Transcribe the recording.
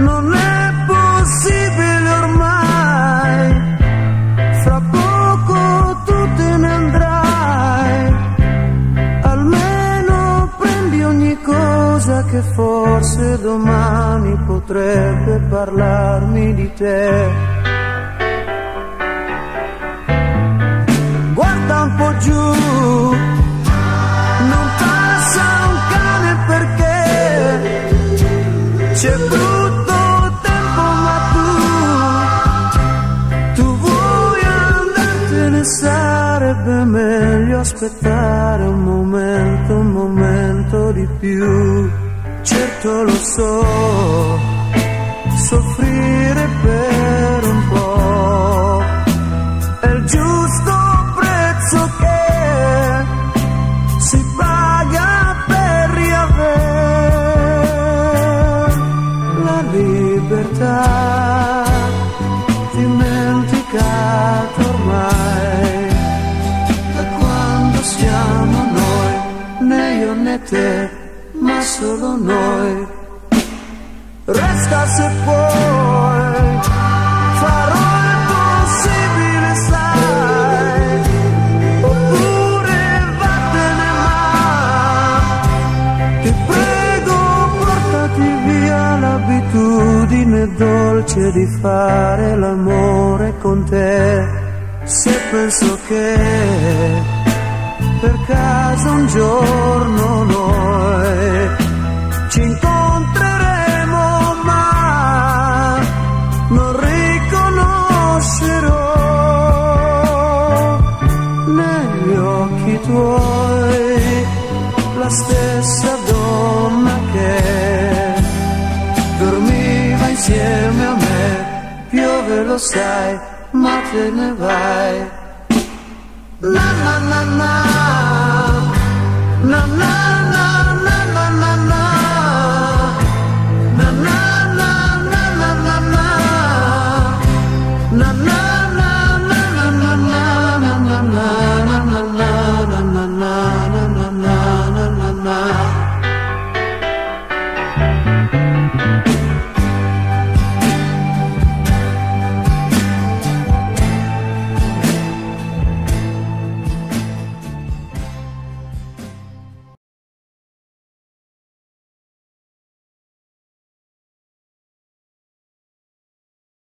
non è possibile ormai, fra poco tu te ne andrai, almeno prendi ogni cosa che forse domani potrebbe parlarmi di te. Guarda un po' giù, non passa un cane perché c'è brutto tempo, ma tu vuoi andartene, sarebbe meglio aspettare un momento di più. Certo lo so, soffrire per un po' è il giusto prezzo che si paga per riavere la libertà, dimenticata ormai da quando siamo noi, né io né te, ma solo noi. Resta se puoi, farò il possibile, sai, oppure vattene, ma ti prego portati via l'abitudine dolce di fare l'amore con te. Se penso che per caso un giorno noi ci incontreremo, ma non riconoscerò negli occhi tuoi la stessa donna che dormiva insieme a me. Piove lo sai, ma te ne vai. Na na na na, na na.